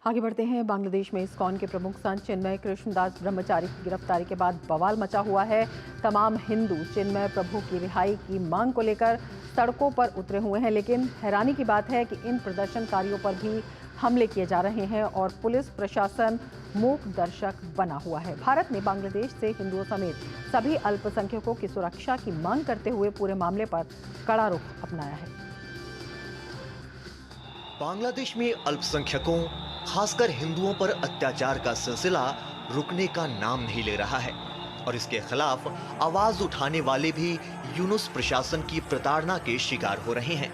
आगे बढ़ते हैं। बांग्लादेश में इस्कॉन के प्रमुख संत चिन्मय कृष्णदास ब्रह्मचारी की गिरफ्तारी के बाद बवाल मचा हुआ है। तमाम हिंदू चिन्मय प्रभु की रिहाई की मांग को लेकर सड़कों पर उतरे हुए हैं, लेकिन हैरानी की बात है कि इन प्रदर्शनकारियों पर भी हमले किए जा रहे हैं और पुलिस प्रशासन मूक दर्शक बना हुआ है। भारत ने बांग्लादेश से हिंदुओं समेत सभी अल्पसंख्यकों की सुरक्षा की मांग करते हुए पूरे मामले पर कड़ा रुख अपनाया है। बांग्लादेश में अल्पसंख्यकों, खासकर हिंदुओं पर अत्याचार का सिलसिला रुकने का नाम नहीं ले रहा है और इसके खिलाफ आवाज उठाने वाले भी यूनुस प्रशासन की प्रताड़ना के शिकार हो रहे हैं।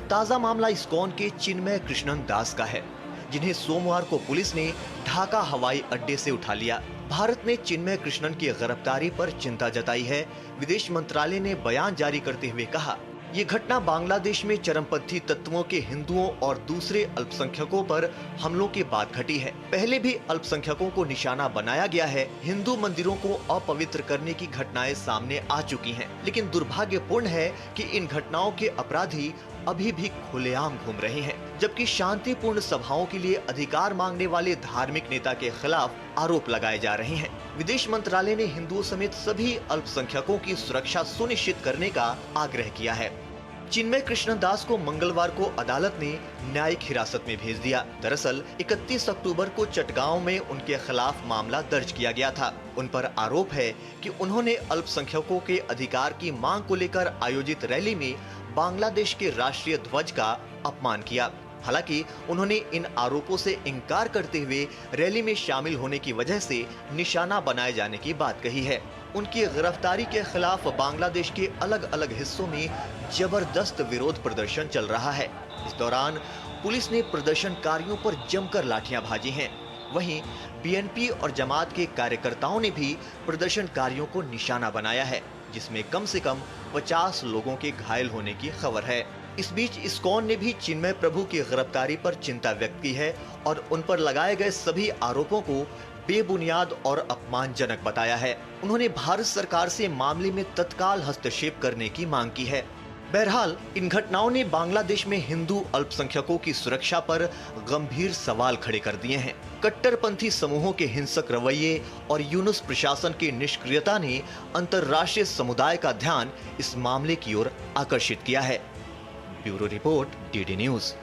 ताजा मामला इस्कॉन के चिन्मय कृष्णन दास का है, जिन्हें सोमवार को पुलिस ने ढाका हवाई अड्डे से उठा लिया। भारत ने चिन्मय कृष्णन की गिरफ्तारी पर चिंता जताई है। विदेश मंत्रालय ने बयान जारी करते हुए कहा, ये घटना बांग्लादेश में चरमपंथी तत्वों के हिंदुओं और दूसरे अल्पसंख्यकों पर हमलों के बाद घटी है। पहले भी अल्पसंख्यकों को निशाना बनाया गया है। हिंदू मंदिरों को अपवित्र करने की घटनाएं सामने आ चुकी हैं, लेकिन दुर्भाग्यपूर्ण है कि इन घटनाओं के अपराधी अभी भी खुलेआम घूम रहे हैं, जबकि शांतिपूर्ण सभाओं के लिए अधिकार मांगने वाले धार्मिक नेता के खिलाफ आरोप लगाए जा रहे हैं। विदेश मंत्रालय ने हिंदुओं समेत सभी अल्पसंख्यकों की सुरक्षा सुनिश्चित करने का आग्रह किया है। चिन्मय कृष्णदास को मंगलवार को अदालत ने न्यायिक हिरासत में भेज दिया। दरअसल 31 अक्टूबर को चटगांव में उनके खिलाफ मामला दर्ज किया गया था। उन पर आरोप है कि उन्होंने अल्पसंख्यकों के अधिकार की मांग को लेकर आयोजित रैली में बांग्लादेश के राष्ट्रीय ध्वज का अपमान किया। हालांकि उन्होंने इन आरोपों से इंकार करते हुए रैली में शामिल होने की वजह से निशाना बनाए जाने की बात कही है। उनकी गिरफ्तारी के खिलाफ बांग्लादेश के अलग अलग हिस्सों में जबरदस्त विरोध प्रदर्शन चल रहा है। इस दौरान पुलिस ने प्रदर्शनकारियों पर जमकर लाठियां भाजी हैं। वहीं बीएनपी और जमात के कार्यकर्ताओं ने भी प्रदर्शनकारियों को निशाना बनाया है, जिसमें कम से कम 50 लोगों के घायल होने की खबर है। इस बीच इस्कॉन ने भी चिन्मय प्रभु की गिरफ्तारी पर चिंता व्यक्त की है और उन पर लगाए गए सभी आरोपों को बेबुनियाद और अपमानजनक बताया है। उन्होंने भारत सरकार से मामले में तत्काल हस्तक्षेप करने की मांग की है। बहरहाल इन घटनाओं ने बांग्लादेश में हिंदू अल्पसंख्यकों की सुरक्षा पर गंभीर सवाल खड़े कर दिए हैं। कट्टरपंथी समूहों के हिंसक रवैये और यूनुस प्रशासन की निष्क्रियता ने अंतर्राष्ट्रीय समुदाय का ध्यान इस मामले की ओर आकर्षित किया है। Bureau report, DD news.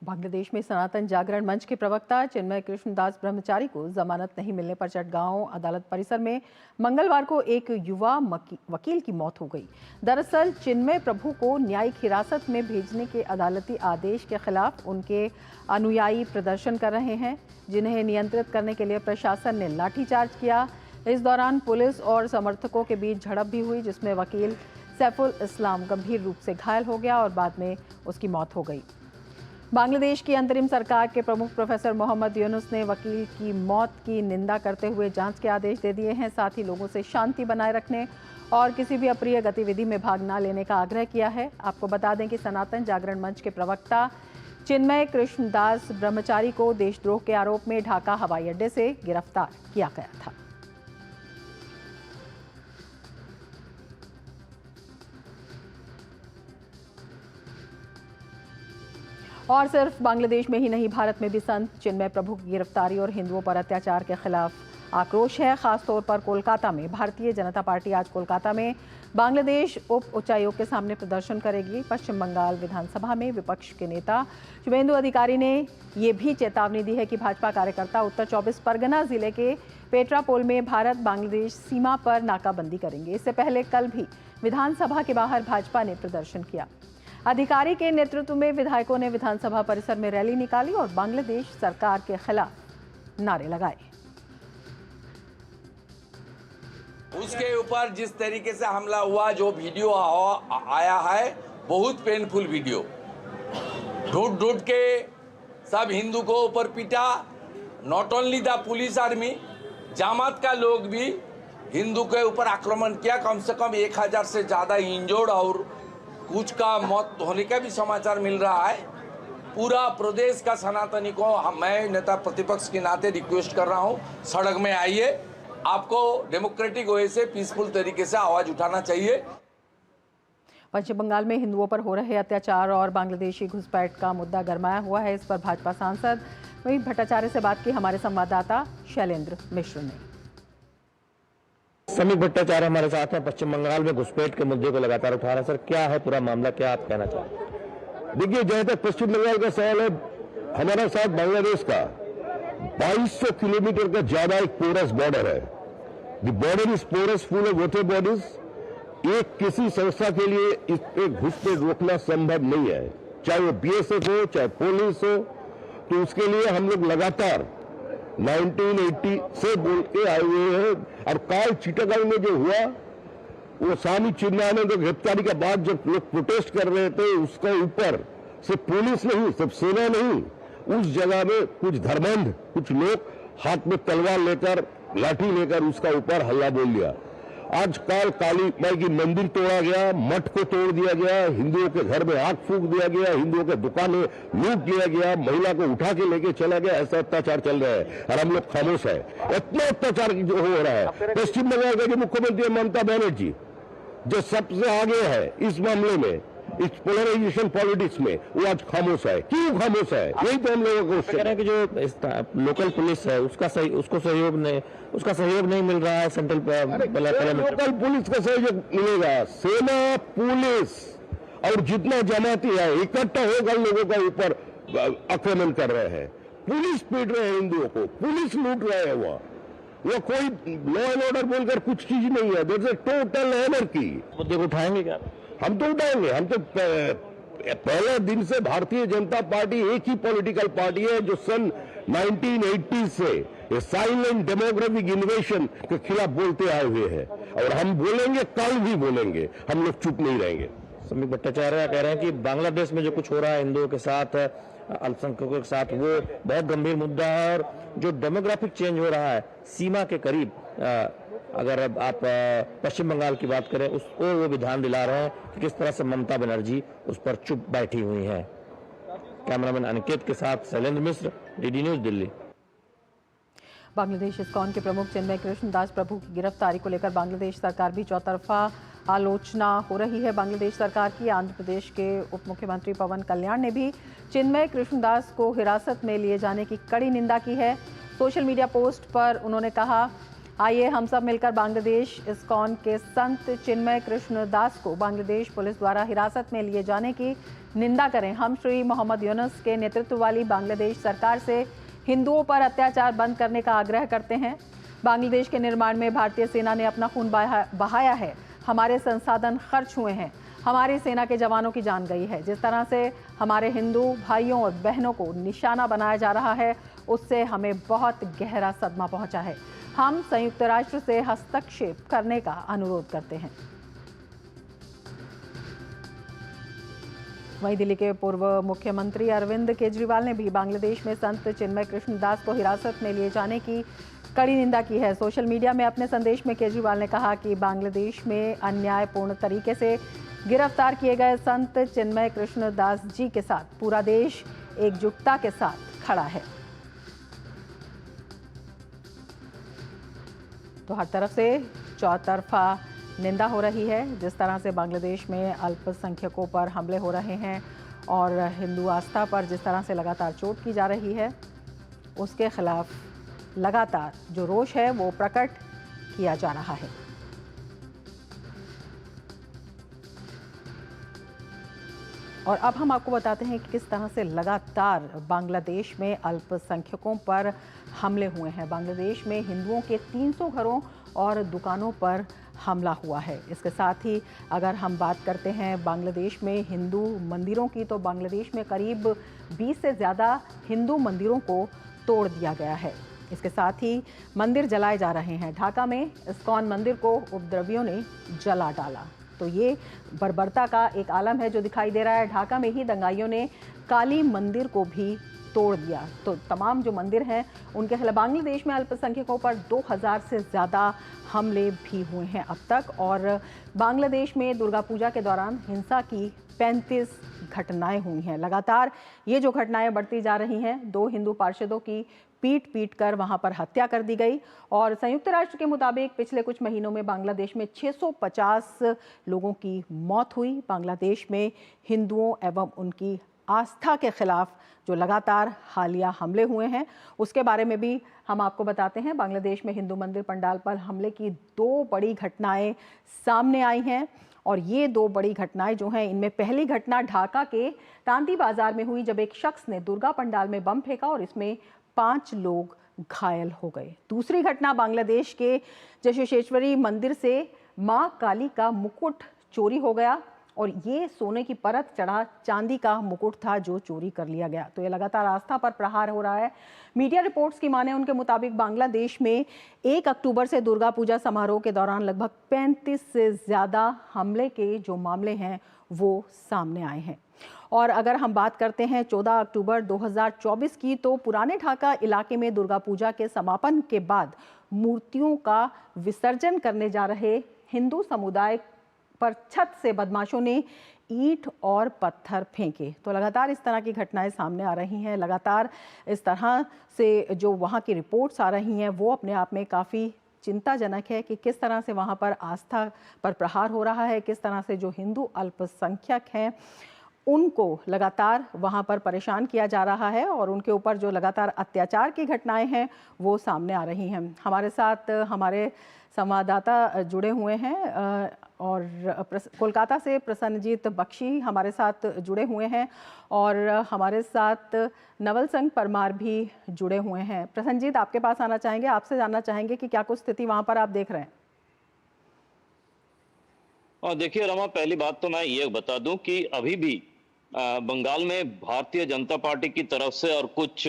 Bangladesh में सनातन जागरण मंच के प्रवक्ता चिन्मय कृष्णदास ब्रह्मचारी को जमानत नहीं मिलने पर चटगांव अदालत परिसर में मंगलवार को एक युवा वकील की मौत हो गई। दरअसल चिन्मय प्रभु को न्यायिक हिरासत में भेजने के अदालती आदेश के खिलाफ उनके अनुयायी प्रदर्शन कर रहे हैं, जिन्हें नियंत्रित करने के लिए प्रशासन ने लाठीचार्ज किया। इस दौरान पुलिस और समर्थकों के बीच झड़प भी हुई, जिसमें वकील सैफुल इस्लाम गंभीर रूप से घायल हो गया और बाद में उसकी मौत हो गई। बांग्लादेश की अंतरिम सरकार के प्रमुख प्रोफेसर मोहम्मद यूनुस ने वकील की मौत की निंदा करते हुए जांच के आदेश दे दिए हैं। साथ ही लोगों से शांति बनाए रखने और किसी भी अप्रिय गतिविधि में भाग न लेने का आग्रह किया है। आपको बता दें कि सनातन जागरण मंच के प्रवक्ता चिन्मय कृष्णदास ब्रह्मचारी को देशद्रोह के आरोप में ढाका हवाई अड्डे से गिरफ्तार किया गया था। और सिर्फ बांग्लादेश में ही नहीं, भारत में भी संत चिन्मय प्रभु की गिरफ्तारी और हिंदुओं पर अत्याचार के खिलाफ आक्रोश है। खासतौर पर कोलकाता में भारतीय जनता पार्टी आज कोलकाता में बांग्लादेश उप उच्चायोग के सामने प्रदर्शन करेगी। पश्चिम बंगाल विधानसभा में विपक्ष के नेता शुभेंदु अधिकारी ने ये भी चेतावनी दी है कि भाजपा कार्यकर्ता उत्तर 24 परगना जिले के पेट्रापोल में भारत बांग्लादेश सीमा पर नाकाबंदी करेंगे। इससे पहले कल भी विधानसभा के बाहर भाजपा ने प्रदर्शन किया। अधिकारी के नेतृत्व में विधायकों ने विधानसभा परिसर में रैली निकाली और बांग्लादेश सरकार के खिलाफ नारे लगाए। उसके ऊपर जिस तरीके से हमला हुआ, जो वीडियो आया है, बहुत पेनफुल वीडियो। ढूंढ ढूंढ के सब हिंदू को ऊपर पीटा। Not only the police army, जमात का लोग भी हिंदू के ऊपर आक्रमण किया। कम से कम 1000 से ज्यादा इंजर्ड और कुछ का मौत होने का भी समाचार मिल रहा है। पूरा प्रदेश का सनातनी को मैं नेता प्रतिपक्ष के नाते रिक्वेस्ट कर रहा हूं, सड़क में आइए। आपको डेमोक्रेटिक वे से पीसफुल तरीके से आवाज उठाना चाहिए। पश्चिम बंगाल में हिंदुओं पर हो रहे अत्याचार और बांग्लादेशी घुसपैठ का मुद्दा गरमाया हुआ है। इस पर भाजपा सांसद मोहित भट्टाचार्य से बात की हमारे संवाददाता शैलेंद्र मिश्र ने। समीप भट्टाचार्य हमारे साथ हैं। पश्चिम बंगाल में घुसपैठ के मुद्दे को लगातार उठा रहे हैं। सर, क्या है पूरा मामला, क्या आप कहना चाहते हैं? देखिए, जहां तक पश्चिम बंगाल का सवाल है, हमारा साथ बांग्लादेश का 2200 किलोमीटर का ज्यादा एक पोरस बॉर्डर है। The border is porous, full of water bodies. एक किसी संस्था के लिए इस पे घुसपैठ रोकना संभव नहीं है, चाहे वो बीएसएफ हो, चाहे पुलिस हो। तो उसके लिए हम लोग लगातार 1980 से बोल के आए हुए हैं। और काल चिटागांग में जो हुआ, वो स्वामी चिन्मयानंद गिरफ्तारी के बाद जब लोग प्रोटेस्ट कर रहे थे, उसका ऊपर सिर्फ पुलिस नहीं, सिर्फ सेना नहीं, उस जगह में कुछ धर्मांध, कुछ लोग हाथ में तलवार लेकर, लाठी लेकर उसका ऊपर हल्ला बोल दिया। आज काली माई की मंदिर तोड़ा गया, मठ को तोड़ दिया गया, हिंदुओं के घर में आग फूंक दिया गया, हिंदुओं के दुकानें लूट लिया गया, महिला को उठा के लेके चला गया। ऐसा अत्याचार चल रहा है और हम लोग खामोश है। इतना अत्याचार जो हो रहा है, पश्चिम बंगाल के जो मुख्यमंत्री ममता बनर्जी जो सबसे आगे है इस मामले में, इस पोलराइजेशन पॉलिटिक्स में, वो आज खामोश है। क्यों खामोश है? यही तो हम लोगों को कह रहे हैं कि जो लोकल पुलिस है उसका सहयोग नहीं मिल रहा है। सेंट्रल लोकल पुलिस का सहयोग मिलेगा। सेना, पुलिस और जितना जमाती है इकट्ठा होकर लोगों का ऊपर आक्रमण कर रहे हैं। पुलिस पीट रहे हैं हिंदुओं को, पुलिस लूट रहे हैं। वो कोई लॉ एंड ऑर्डर बोलकर कुछ चीज नहीं है। There is a total anarchy. मुद्दे को उठाएंगे क्या? हम तो उठाएंगे। हम तो पहले दिन से भारतीय जनता पार्टी एक ही पॉलिटिकल पार्टी है जो सन 1980 से साइलेंट डेमोग्राफिक इन्वेशन के खिलाफ बोलते आए हुए हैं, और हम बोलेंगे, कल भी बोलेंगे। हम लोग चुप नहीं रहेंगे। समीप भट्टाचार्य कह रहे हैं कि बांग्लादेश में जो कुछ हो रहा है हिंदुओं के साथ, अल्पसंख्यकों के साथ, वो बहुत गंभीर मुद्दा है। और जो डेमोग्राफिक चेंज हो रहा है सीमा के करीब, अगर आप पश्चिम बंगाल की बात करें, उसको वो भी ध्यान दिला रहे हैं कि किस तरह से ममता बनर्जी उस पर चुप बैठी हुई हैं। कैमरामैन अनिकेत के साथ Shailendra Mishra, DD News, Delhi. Bangladesh ISKCON के प्रमुख चिन्मय कृष्ण दास प्रभु की गिरफ्तारी को लेकर बांग्लादेश सरकार भी चौतरफा आलोचना हो रही है। बांग्लादेश सरकार की आंध्र प्रदेश के उप मुख्यमंत्री पवन कल्याण ने भी चिन्मय कृष्णदास को हिरासत में लिए जाने की कड़ी निंदा की है। सोशल मीडिया पोस्ट पर उन्होंने कहा, आइए हम सब मिलकर बांग्लादेश इस्कॉन के संत चिन्मय कृष्ण दास को बांग्लादेश पुलिस द्वारा हिरासत में लिए जाने की निंदा करें। हम श्री मोहम्मद यूनुस के नेतृत्व वाली बांग्लादेश सरकार से हिंदुओं पर अत्याचार बंद करने का आग्रह करते हैं। बांग्लादेश के निर्माण में भारतीय सेना ने अपना खून बहाया है, हमारे संसाधन खर्च हुए हैं, हमारी सेना के जवानों की जान गई है। जिस तरह से हमारे हिंदू भाइयों और बहनों को निशाना बनाया जा रहा है, उससे हमें बहुत गहरा सदमा पहुंचा है। हम संयुक्त राष्ट्र से हस्तक्षेप करने का अनुरोध करते हैं। वहीं दिल्ली के पूर्व मुख्यमंत्री अरविंद केजरीवाल ने भी बांग्लादेश में संत चिन्मय कृष्ण दास को हिरासत में लिए जाने की कड़ी निंदा की है। सोशल मीडिया में अपने संदेश में केजरीवाल ने कहा कि बांग्लादेश में अन्यायपूर्ण तरीके से गिरफ्तार किए गए संत चिन्मय कृष्ण दास जी के साथ पूरा देश एकजुटता के साथ खड़ा है। तो हर तरफ से चौतरफा निंदा हो रही है। जिस तरह से बांग्लादेश में अल्पसंख्यकों पर हमले हो रहे हैं और हिंदू आस्था पर जिस तरह से लगातार चोट की जा रही है, उसके खिलाफ लगातार जो रोष है वो प्रकट किया जा रहा है। और अब हम आपको बताते हैं कि किस तरह से लगातार बांग्लादेश में अल्पसंख्यकों पर हमले हुए हैं। बांग्लादेश में हिंदुओं के 300 घरों और दुकानों पर हमला हुआ है। इसके साथ ही अगर हम बात करते हैं बांग्लादेश में हिंदू मंदिरों की, तो बांग्लादेश में करीब 20 से ज़्यादा हिंदू मंदिरों को तोड़ दिया गया है। इसके साथ ही मंदिर जलाए जा रहे हैं। ढाका में इस्कॉन मंदिर को उपद्रवियों ने जला डाला। तो ये बर्बरता का एक आलम है जो दिखाई दे रहा है। ढाका में ही दंगाइयों ने काली मंदिर को भी तोड़ दिया। तो तमाम जो मंदिर हैं उनके खिलाफ बांग्लादेश में अल्पसंख्यकों पर 2000 से ज़्यादा हमले भी हुए हैं अब तक। और बांग्लादेश में दुर्गा पूजा के दौरान हिंसा की 35 घटनाएं हुई हैं। लगातार ये जो घटनाएं बढ़ती जा रही हैं, 2 हिंदू पार्षदों की पीट पीट कर वहां पर हत्या कर दी गई। और संयुक्त राष्ट्र के मुताबिक पिछले कुछ महीनों में बांग्लादेश में 650 लोगों की मौत हुई। बांग्लादेश में हिंदुओं एवं उनकी आस्था के खिलाफ जो लगातार हालिया हमले हुए हैं उसके बारे में भी हम आपको बताते हैं। बांग्लादेश में हिंदू मंदिर पंडाल पर हमले की 2 बड़ी घटनाएं सामने आई हैं और ये 2 बड़ी घटनाएं जो हैं, इनमें पहली घटना ढाका के तांती बाजार में हुई, जब एक शख्स ने दुर्गा पंडाल में बम फेंका और इसमें 5 लोग घायल हो गए। दूसरी घटना बांग्लादेश के जशेश्वरी मंदिर से मां काली का मुकुट चोरी हो गया और ये सोने की परत चढ़ा चांदी का मुकुट था जो चोरी कर लिया गया। तो ये लगातार आस्था पर प्रहार हो रहा है। मीडिया रिपोर्ट्स की माने उनके मुताबिक बांग्लादेश में 1 अक्टूबर से दुर्गा पूजा समारोह के दौरान लगभग 35 से ज़्यादा हमले के जो मामले हैं वो सामने आए हैं। और अगर हम बात करते हैं 14 अक्टूबर 2024 की, तो पुराने ढाका इलाके में दुर्गा पूजा के समापन के बाद मूर्तियों का विसर्जन करने जा रहे हिंदू समुदाय पर छत से बदमाशों ने ईंट और पत्थर फेंके। तो लगातार इस तरह की घटनाएं सामने आ रही हैं। लगातार इस तरह से जो वहाँ की रिपोर्ट्स आ रही हैं वो अपने आप में काफ़ी चिंताजनक है कि किस तरह से वहाँ पर आस्था पर प्रहार हो रहा है, किस तरह से जो हिंदू अल्पसंख्यक हैं उनको लगातार वहाँ पर परेशान किया जा रहा है और उनके ऊपर जो लगातार अत्याचार की घटनाएं हैं वो सामने आ रही हैं। हमारे साथ हमारे संवाददाता जुड़े हुए हैं और कोलकाता से प्रसन्नजीत बख्शी हमारे साथ जुड़े हुए हैं और हमारे साथ नवल सिंह परमार भी जुड़े हुए हैं। प्रसन्नजीत, आपके पास आना चाहेंगे, आपसे जानना चाहेंगे कि क्या कुछ स्थिति वहाँ पर आप देख रहे हैं? और देखिए रमा, पहली बात तो मैं ये बता दूं कि अभी भी बंगाल में भारतीय जनता पार्टी की तरफ से और कुछ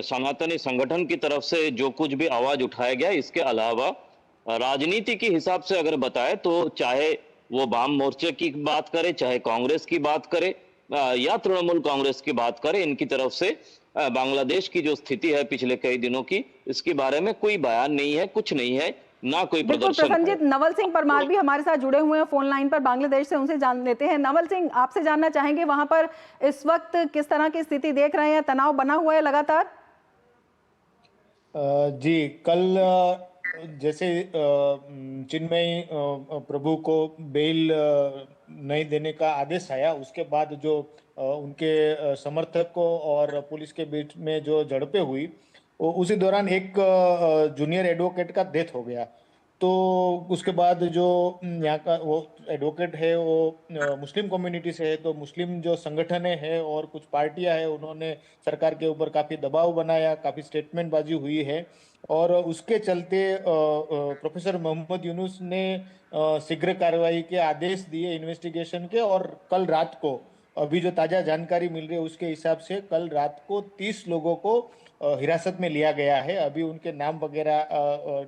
सनातनी संगठन की तरफ से जो कुछ भी आवाज उठाया गया, इसके अलावा राजनीति के हिसाब से अगर बताए तो चाहे वो वाम मोर्चे की बात करे, चाहे कांग्रेस की बात करे या तृणमूल कांग्रेस की बात करे, इनकी तरफ से बांग्लादेश की जो स्थिति है पिछले कई दिनों की, इसके बारे में कोई बयान नहीं है, कुछ नहीं है, ना कोई प्रदर्शन। प्रसन्नजीत, नवल सिंह परमार भी हमारे साथ जुड़े हुए हैं फोन लाइन पर बांग्लादेश से, उनसे जान लेते हैं। नवल सिंह, आपसे जानना चाहेंगे वहां पर इस वक्त किस तरह की स्थिति देख रहे हैं? तनाव बना हुआ है लगातार? जी, कल जैसे चिन्मय प्रभु को बेल नहीं देने का आदेश आया, उसके बाद जो उनके समर्थकों और पुलिस के बीच में जो झड़पें हुई, उसी दौरान एक जूनियर एडवोकेट का डेथ हो गया। तो उसके बाद जो यहाँ का वो एडवोकेट है वो मुस्लिम कम्युनिटी से है, तो मुस्लिम जो संगठन है और कुछ पार्टियां हैं उन्होंने सरकार के ऊपर काफ़ी दबाव बनाया, काफ़ी स्टेटमेंटबाजी हुई है और उसके चलते प्रोफेसर मोहम्मद यूनुस ने शीघ्र कार्रवाई के आदेश दिए इन्वेस्टिगेशन के। और कल रात को, अभी जो ताज़ा जानकारी मिल रही है उसके हिसाब से, कल रात को 30 लोगों को हिरासत में लिया गया है। अभी उनके नाम वगैरह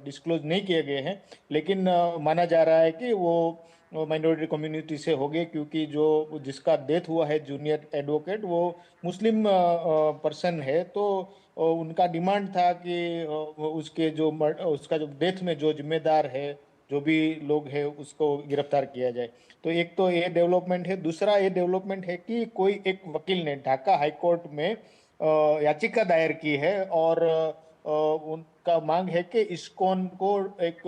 डिस्क्लोज नहीं किए गए हैं, लेकिन माना जा रहा है कि वो माइनॉरिटी कम्युनिटी से हो गए, क्योंकि जो जिसका डेथ हुआ है जूनियर एडवोकेट, वो मुस्लिम पर्सन है। तो उनका डिमांड था कि उसका जो डेथ में जो जिम्मेदार है, जो भी लोग हैं, उसको गिरफ्तार किया जाए। तो एक तो ये डेवलपमेंट है। दूसरा ये डेवलपमेंट है कि कोई एक वकील ने ढाका हाईकोर्ट में याचिका दायर की है और उनका मांग है कि इस्कॉन को एक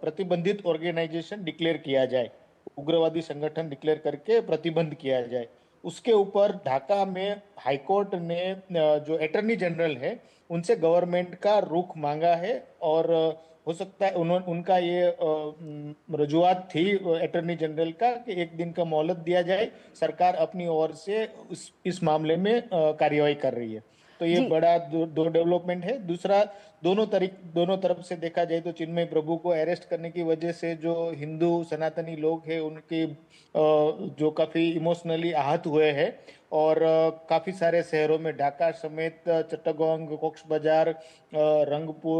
प्रतिबंधित ऑर्गेनाइजेशन डिक्लेयर किया जाए, उग्रवादी संगठन डिक्लेयर करके प्रतिबंध किया जाए। उसके ऊपर ढाका में हाईकोर्ट ने जो अटॉर्नी जनरल है उनसे गवर्नमेंट का रुख मांगा है और हो सकता है उनका ये रजूआत थी अटॉर्नी जनरल का कि 1 दिन का मोहलत दिया जाए। सरकार अपनी ओर से इस मामले में कार्रवाई कर रही है। तो ये बड़ा दो डेवलपमेंट है। दूसरा, दोनों तरफ से देखा जाए तो चिन्मय प्रभु को अरेस्ट करने की वजह से जो हिंदू सनातनी लोग हैं उनकी जो काफ़ी इमोशनली आहत हुए हैं और काफ़ी सारे शहरों में, ढाका समेत चट्टगोंग, कॉक्स बाजार, रंगपुर,